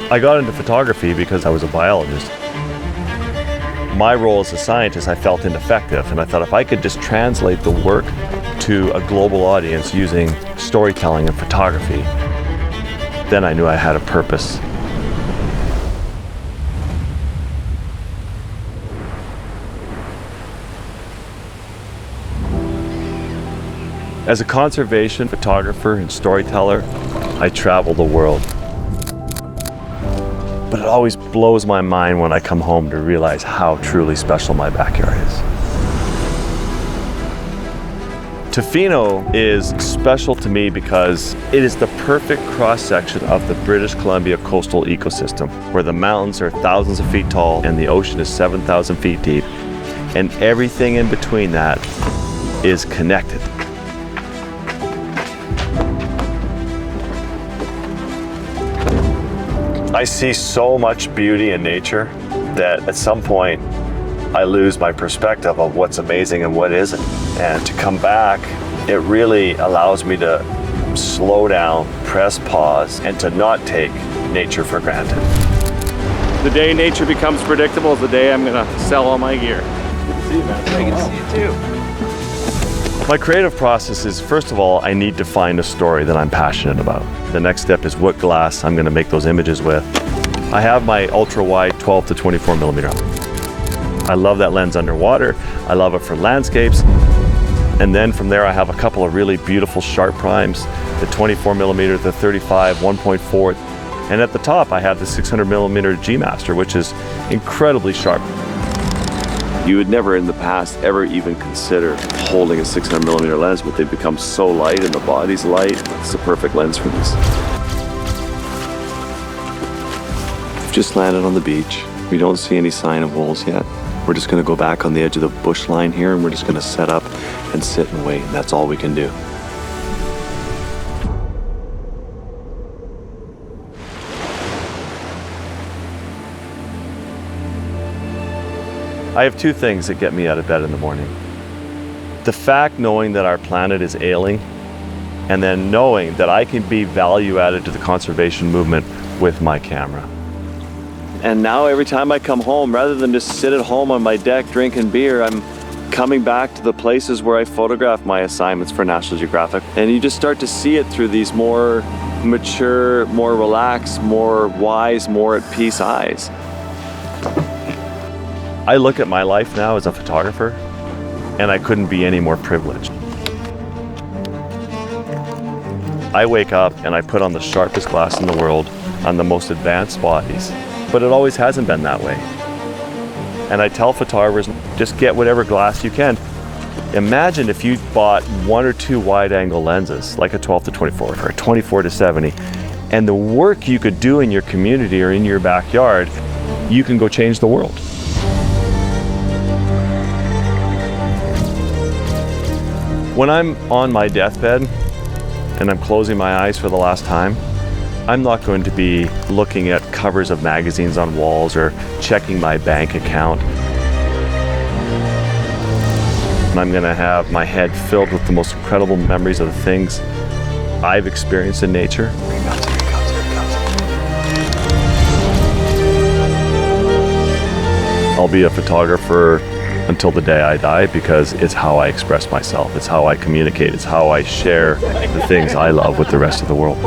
I got into photography because I was a biologist. My role as a scientist I felt ineffective, and I thought if I could just translate the work to a global audience using storytelling and photography, then I knew I had a purpose. As a conservation photographer and storyteller, I travel the world. But it always blows my mind when I come home to realize how truly special my backyard is. Tofino is special to me because it is the perfect cross-section of the British Columbia coastal ecosystem, where the mountains are thousands of feet tall and the ocean is 7,000 feet deep, and everything in between that is connected. I see so much beauty in nature that at some point I lose my perspective of what's amazing and what isn't. And to come back, it really allows me to slow down, press pause, and to not take nature for granted. The day nature becomes predictable is the day I'm gonna sell all my gear. Good to see you, man. Good to see you too. My creative process is, first of all, I need to find a story that I'm passionate about. The next step is what glass I'm going to make those images with. I have my ultra wide 12 to 24 millimeter. I love that lens underwater. I love it for landscapes. And then from there I have a couple of really beautiful sharp primes, the 24 millimeter, the 35, 1.4. And at the top I have the 600 millimeter G Master, which is incredibly sharp. You would never in the past ever even consider holding a 600 millimeter lens, but they've become so light and the body's light. It's the perfect lens for this. We've just landed on the beach. We don't see any sign of wolves yet. We're just gonna go back on the edge of the bush line here and we're just gonna set up and sit and wait. And that's all we can do. I have two things that get me out of bed in the morning. The fact knowing that our planet is ailing, and then knowing that I can be value added to the conservation movement with my camera. And now every time I come home, rather than just sit at home on my deck drinking beer, I'm coming back to the places where I photograph my assignments for National Geographic. And you just start to see it through these more mature, more relaxed, more wise, more at peace eyes. I look at my life now as a photographer, and I couldn't be any more privileged. I wake up and I put on the sharpest glass in the world on the most advanced bodies, but it always hasn't been that way. And I tell photographers, just get whatever glass you can. Imagine if you bought one or two wide angle lenses, like a 12 to 24 or a 24 to 70, and the work you could do in your community or in your backyard, you can go change the world. When I'm on my deathbed and I'm closing my eyes for the last time, I'm not going to be looking at covers of magazines on walls or checking my bank account. I'm going to have my head filled with the most incredible memories of the things I've experienced in nature. I'll be a photographer until the day I die because it's how I express myself, it's how I communicate, it's how I share the things I love with the rest of the world.